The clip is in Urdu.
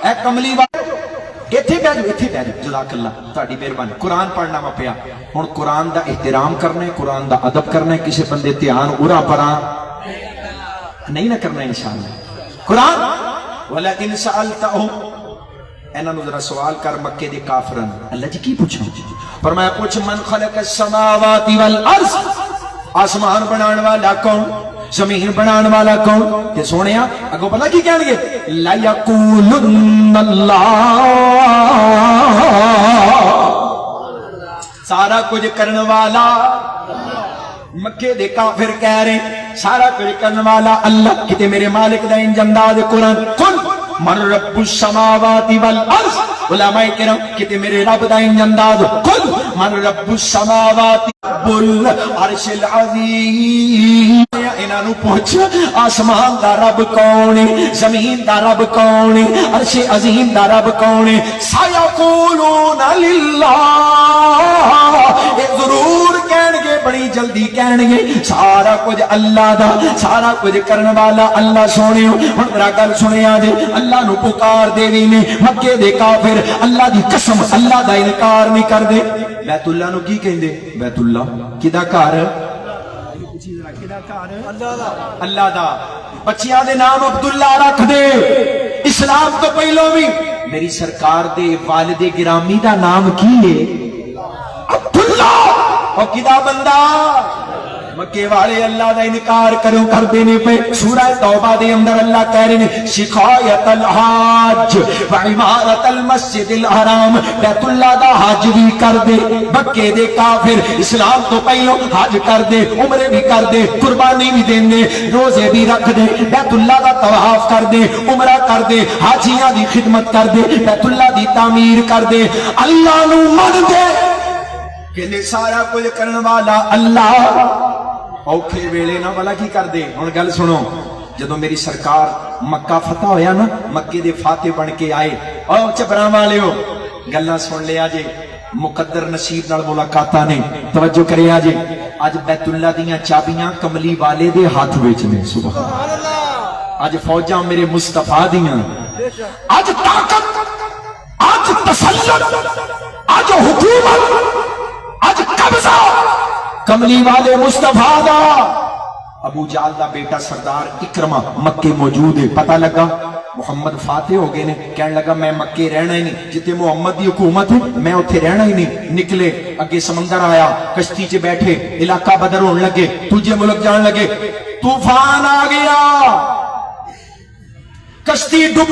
اے کملی والے اتنے بہ جاؤ، اتنے بہ جاؤ، جزاک اللہ، تہاڈی مہربانی۔ قرآن پڑھنا وا پیا، ہن قرآن دا احترام کرنا ہے، قرآن دا ادب کرنا ہے، کسی بندے دھیان اورا پراں نہیں نہ کرنا انشاءاللہ۔ قرآن وَلَئِن سَأَلْتَهُمْ، انہاں نوں ذرا سوال کر مکے دے کافراں، اللہ جی کی پوچھاں؟ فرمایا پوچھ من خلق السماوات والارض، آسمان بنان والا کون، زمین بنان والا کون؟ تے سونیا اگوں پتہ کی کہن گے لَيَقُولُنَّ اللَّهُ، سارا کچھ کرنے والا مکے دے کافر کہہ رہے سارا کچھ کرنے والا اللہ، کتے میرے مالک دا انج انداز قرآن قل من رب السماوات والارض، علماء کرام کتے میرے رب دا انج انداز قل من رب السماوات رب العرش العظیم۔ انہاں نوں پوچھ آسمان دا رب کون ہے، زمین دا رب کون ہے، عرش عظیم دا رب کون ہے؟ سیقولون للہ، اے ضرور کہن گے، بڑی جلدی کہن گے سارا کچھ اللہ دا، سارا کچھ کرنے والا اللہ سونے ہو۔ ہن میرا گل سنیا جے، اللہ نو پکار دے وی نے مکے دے کافر، اللہ دی قسم اللہ دا انکار نہیں کر دے۔ بیت اللہ نو کی کہندے؟ بیت اللہ کدا گھر؟ اللہ دا۔ بچیاں دے نام عبداللہ رکھ دے، اسلام تو پہلو بھی میری سرکار دے والد گرامی دا نام کی ہے؟ عبداللہ۔ اور کدا بندہ مکے والے اللہ دا انکار کروں کر دینے پہ سورہ توبہ دے اندر اللہ کہہ رہے ہیں شکایت الحاج وعمارت المسجد الحرام، بیت اللہ دا حج بھی کر دے، مکے دے کافر اسلام تو پہلو حج کر دے، عمرے بھی کر دے، قربانی بھی دین دے، روزے بھی رکھ دے، بیت اللہ دا طواف کر دے، عمرہ کر دے، حاجیاں دی خدمت کر دے، بیت اللہ دی تعمیر کر دے، اللہ نو من دے کہ سارا کچھ کرنے والا اللہ، اوکھے ویلے نہ والا کی کر دے۔ ہن گل سنو، جدوں میری سرکار مکہ فتح ہویا نا، مکے دے فاتح بن کے آئے، او چبراں والےو گلاں سن لیا جے، مقدر نصیب نال ملاقاتاں نے، توجہ کریا جے۔ اج بیت اللہ دیاں چابیاں کملی والے دے ہاتھ وچ نے، سبحان اللہ۔ اج فوجاں میرے مصطفیٰ دیاں، اج طاقت، اج تسلط، اج حکومت، اج قبضہ کملی والے مصطفیٰ دا۔ ابو جہل دا بیٹا سردار اکرمہ مکے موجود ہے، پتہ لگا محمد فاتح ہو گئے نے، کہنے لگا میں مکے رہنا ہی نہیں، جتے محمد دی حکومت ہے میں اتھے رہنا ہی نہیں۔ نکلے اگے سمندر آیا، کشتی چ بیٹھے، علاقہ بدر ہون لگے، دوجے ملک جان لگے، طوفان آ گیا، کشتی ڈوب